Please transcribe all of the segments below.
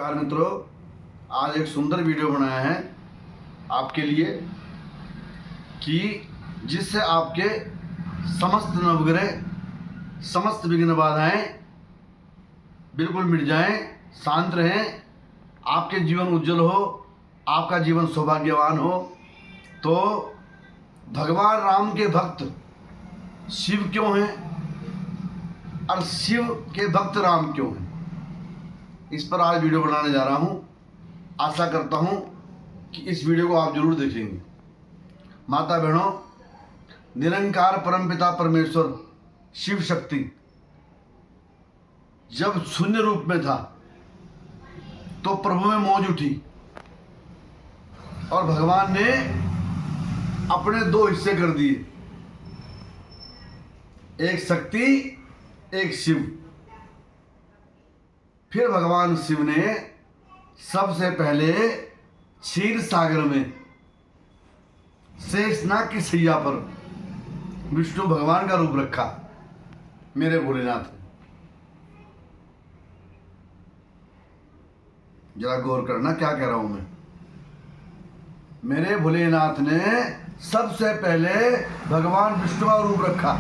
नमस्कार मित्रों, आज एक सुंदर वीडियो बनाया है आपके लिए कि जिससे आपके समस्त नवग्रह, समस्त विघ्न बाधाएं बिल्कुल मिट जाएं, शांत रहें, आपके जीवन उज्जवल हो, आपका जीवन सौभाग्यवान हो। तो भगवान राम के भक्त शिव क्यों हैं और शिव के भक्त राम क्यों हैं, इस पर आज वीडियो बनाने जा रहा हूं। आशा करता हूं कि इस वीडियो को आप जरूर देखेंगे। माता बहनों, निरंकार परमपिता परमेश्वर शिव शक्ति जब शून्य रूप में था तो प्रभु में मौज उठी और भगवान ने अपने दो हिस्से कर दिए, एक शक्ति एक शिव। फिर भगवान शिव ने सबसे पहले क्षीर सागर में शेषनाग की सैया पर विष्णु भगवान का रूप रखा। मेरे भोलेनाथ, जरा गौर करना क्या कह रहा हूं मैं। मेरे भोलेनाथ ने सबसे पहले भगवान विष्णु का रूप रखा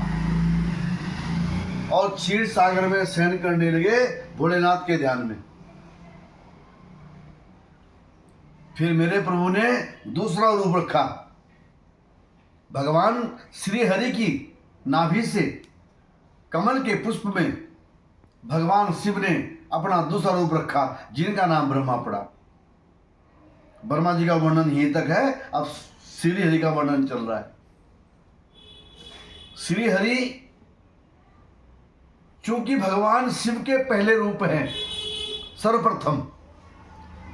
और क्षीर सागर में शयन करने लगे भोलेनाथ के ध्यान में। फिर मेरे प्रभु ने दूसरा रूप रखा, भगवान श्री हरि की नाभि से कमल के पुष्प में भगवान शिव ने अपना दूसरा रूप रखा, जिनका नाम ब्रह्मा पड़ा। ब्रह्मा जी का वर्णन यहीं तक है, अब श्री हरि का वर्णन चल रहा है। श्री हरि चूंकि भगवान शिव के पहले रूप हैं सर्वप्रथम,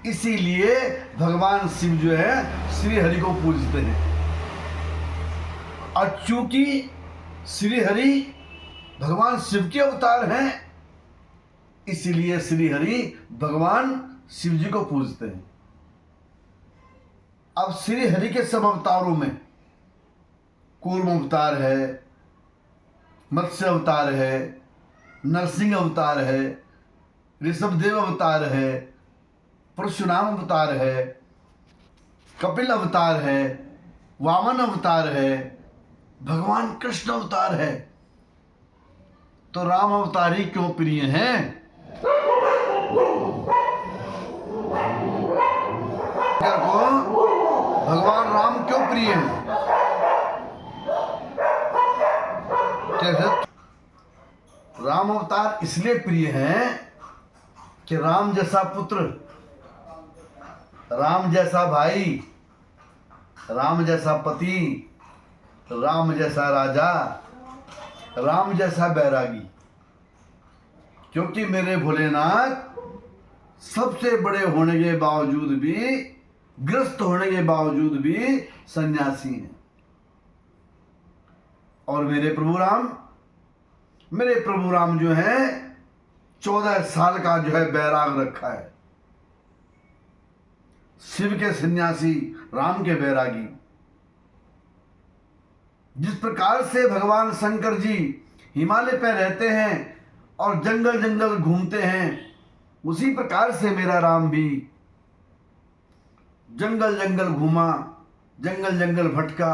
इसीलिए भगवान शिव जो है श्री हरि को पूजते हैं। और चूंकि श्री हरि भगवान शिव के अवतार हैं, इसीलिए श्री हरि भगवान शिव जी को पूजते हैं। अब श्री हरि के सब अवतारों में कूर्म अवतार है, मत्स्य अवतार है, नरसिंह अवतार है, ऋषभदेव अवतार है, परशुराम अवतार है, कपिल अवतार है, वामन अवतार है, भगवान कृष्ण अवतार है। तो राम अवतार ही क्यों प्रिय हैं? भगवान राम क्यों प्रिय हैं? कैसे? राम अवतार इसलिए प्रिय हैं कि राम जैसा पुत्र, राम जैसा भाई, राम जैसा पति, राम जैसा राजा, राम जैसा बैरागी। क्योंकि मेरे भोलेनाथ सबसे बड़े होने के बावजूद भी, ग्रस्त होने के बावजूद भी सन्यासी हैं। और मेरे प्रभु राम जो है 14 साल का जो है बैराग रखा है। शिव के सन्यासी, राम के बैरागी। जिस प्रकार से भगवान शंकर जी हिमालय पे रहते हैं और जंगल जंगल घूमते हैं, उसी प्रकार से मेरा राम भी जंगल जंगल घूमा, जंगल जंगल भटका,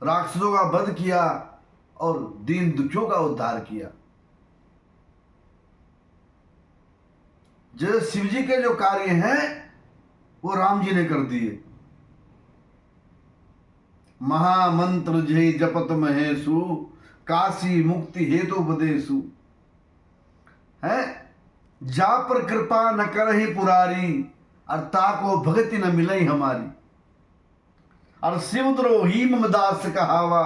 राक्षसों का वध किया और दीन दुखियों का उद्धार किया। जो शिव जी के जो कार्य हैं वो राम जी ने कर दिए। महामंत्र जय जपत महेशु, काशी मुक्ति हेतु उपदेशु है। जा पर कृपा न करहि पुरारी, और ताको भगति न मिलई हमारी। और शिव द्रोही मम दास कहावा,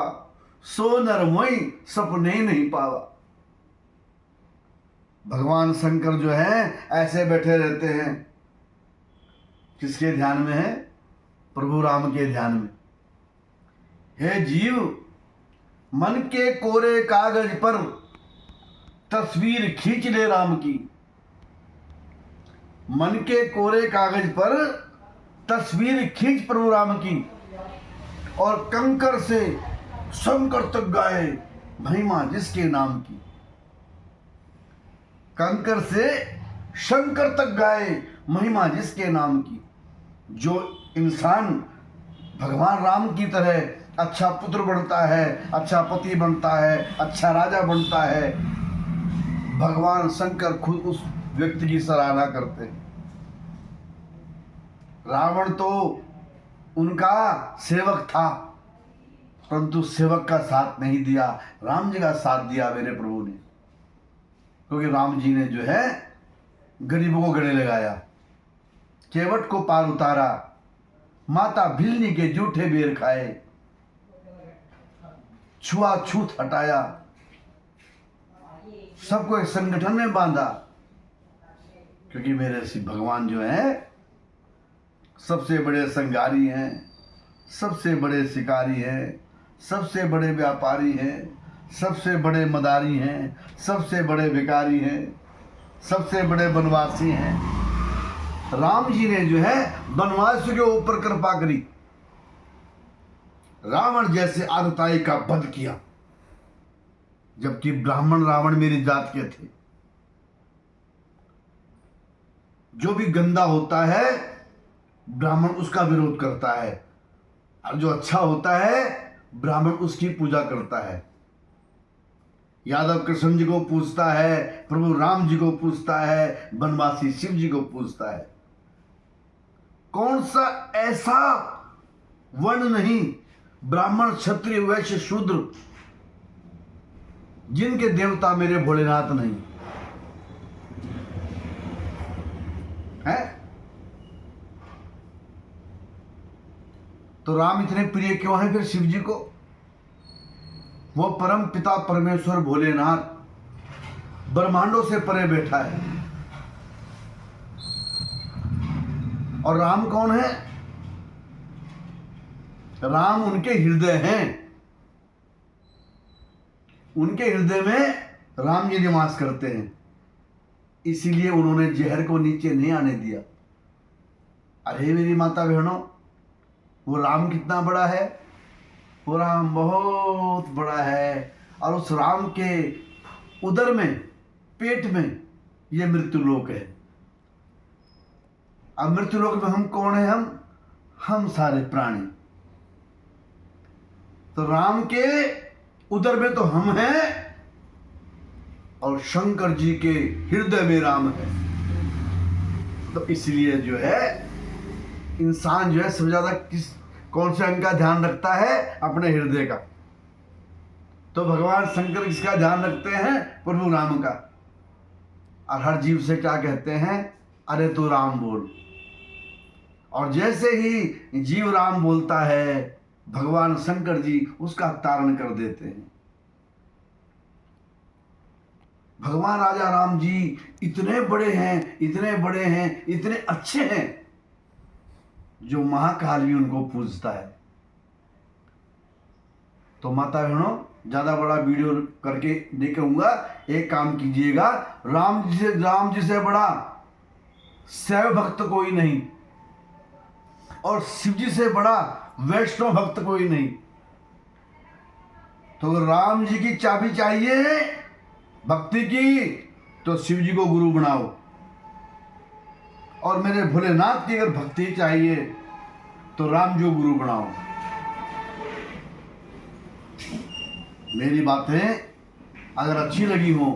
सो नर मोई सपने नहीं पावा। भगवान शंकर जो है ऐसे बैठे रहते हैं, किसके ध्यान में है? प्रभु राम के ध्यान में। हे जीव, मन के कोरे कागज पर तस्वीर खींच ले राम की। मन के कोरे कागज पर तस्वीर खींच प्रभु राम की, और कंकर से शंकर तक गाए महिमा जिसके नाम की। कंकर से शंकर तक गाए महिमा जिसके नाम की। जो इंसान भगवान राम की तरह अच्छा पुत्र बनता है, अच्छा पति बनता है, अच्छा राजा बनता है, भगवान शंकर खुद उस व्यक्ति की सराहना करते हैं। रावण तो उनका सेवक था, परंतु सेवक का साथ नहीं दिया, राम जी का साथ दिया मेरे प्रभु ने। क्योंकि राम जी ने जो है गरीबों को गले लगाया, केवट को पार उतारा, माता भिलनी के जूठे बेर खाए, छुआछूत हटाया, सबको एक संगठन में बांधा। क्योंकि मेरे श्री भगवान जो है सबसे बड़े संगारी हैं, सबसे बड़े शिकारी हैं, सबसे बड़े व्यापारी हैं, सबसे बड़े मदारी हैं, सबसे बड़े भिखारी हैं, सबसे बड़े वनवासी हैं। राम जी ने जो है वनवासियों के ऊपर कृपा करी, रावण जैसे आतताई का वध किया। जबकि ब्राह्मण रावण मेरी जात के थे। जो भी गंदा होता है ब्राह्मण उसका विरोध करता है, और जो अच्छा होता है ब्राह्मण उसकी पूजा करता है। यादव कृष्ण जी को पूजता है, प्रभु राम जी को पूजता है, वनवासी शिव जी को पूजता है। कौन सा ऐसा वर्ण नहीं, ब्राह्मण क्षत्रिय वैश्य शूद्र, जिनके देवता मेरे भोलेनाथ नहीं है। तो राम इतने प्रिय क्यों हैं फिर शिव जी को? वो परम पिता परमेश्वर भोलेनाथ ब्रह्मांडों से परे बैठा है। और राम कौन है? राम उनके हृदय हैं। उनके हृदय में राम जी निवास करते हैं, इसीलिए उन्होंने जहर को नीचे नहीं आने दिया। अरे मेरी माता बहनों, वो राम कितना बड़ा है? वो राम बहुत बड़ा है। और उस राम के उदर में, पेट में ये मृत्युलोक है। अब मृत्युलोक में हम कौन है? हम सारे प्राणी। तो राम के उदर में तो हम हैं, और शंकर जी के हृदय में राम है। तो इसलिए जो है इंसान जो है सबसे ज्यादा कौन से अंग का ध्यान रखता है? अपने हृदय का। तो भगवान शंकर किसका ध्यान रखते हैं? प्रभु राम का। और हर जीव से क्या कहते हैं? अरे तू राम बोल। और जैसे ही जीव राम बोलता है, भगवान शंकर जी उसका तारण कर देते हैं। भगवान राजा राम जी इतने बड़े हैं, इतने बड़े हैं, इतने अच्छे हैं, जो महाकाल भी उनको पूजता है। तो माता बहनों, ज्यादा बड़ा वीडियो करके नहीं कहूंगा, एक काम कीजिएगा, राम जी से बड़ा शैव भक्त कोई नहीं, और शिव जी से बड़ा वैष्णव भक्त कोई नहीं। तो राम जी की चाबी चाहिए भक्ति की, तो शिव जी को गुरु बनाओ। और मेरे भोलेनाथ की अगर भक्ति चाहिए तो राम जी को गुरु बनाओ। मेरी बातें अगर अच्छी लगी हो,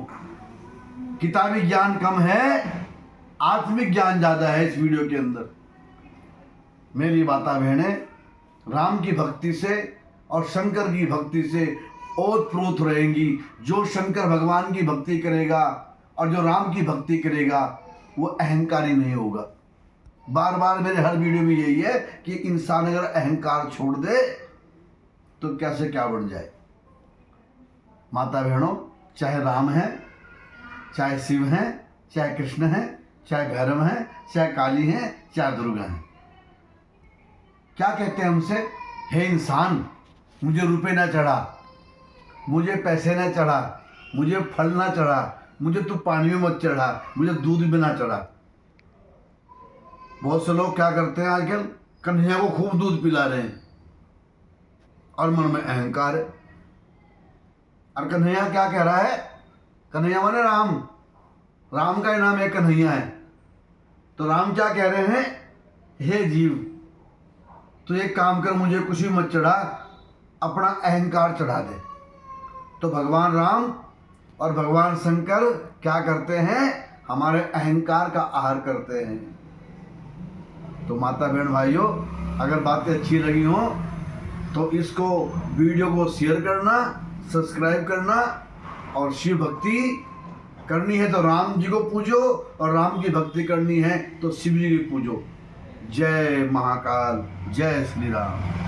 किताबी ज्ञान कम है, आत्मिक ज्ञान ज्यादा है इस वीडियो के अंदर। मेरी माता बहनें राम की भक्ति से और शंकर की भक्ति से ओतप्रोत रहेंगी। जो शंकर भगवान की भक्ति करेगा और जो राम की भक्ति करेगा, वो अहंकारी नहीं होगा। बार बार मेरे हर वीडियो में यही है कि इंसान अगर अहंकार छोड़ दे तो कैसे क्या बढ़ जाए। माता बहनों, चाहे राम है, चाहे शिव हैं, चाहे कृष्ण हैं, चाहे भैरव हैं, चाहे काली हैं, चाहे दुर्गा हैं, क्या कहते हैं हमसे? हे इंसान, मुझे रुपए ना चढ़ा, मुझे पैसे ना चढ़ा, मुझे फल ना चढ़ा, मुझे तू पानी में मत चढ़ा, मुझे दूध में ना चढ़ा। बहुत से लोग क्या करते हैं आजकल? कन्हैया को खूब दूध पिला रहे हैं और मन में अहंकार है। और कन्हैया क्या कह रहा है? कन्हैया माने राम, राम का ही नाम एक कन्हैया है। तो राम क्या कह रहे हैं, हे जीव तो एक काम कर, मुझे कुछ भी मत चढ़ा, अपना अहंकार चढ़ा दे। तो भगवान राम और भगवान शंकर क्या करते हैं, हमारे अहंकार का आहार करते हैं। तो माता बहन भाइयों, अगर बातें अच्छी लगी हो तो इसको वीडियो को शेयर करना, सब्सक्राइब करना, और शिव भक्ति करनी है तो राम जी को पूजो, और राम की भक्ति करनी है तो शिव जी को पूजो। जय महाकाल, जय श्री राम।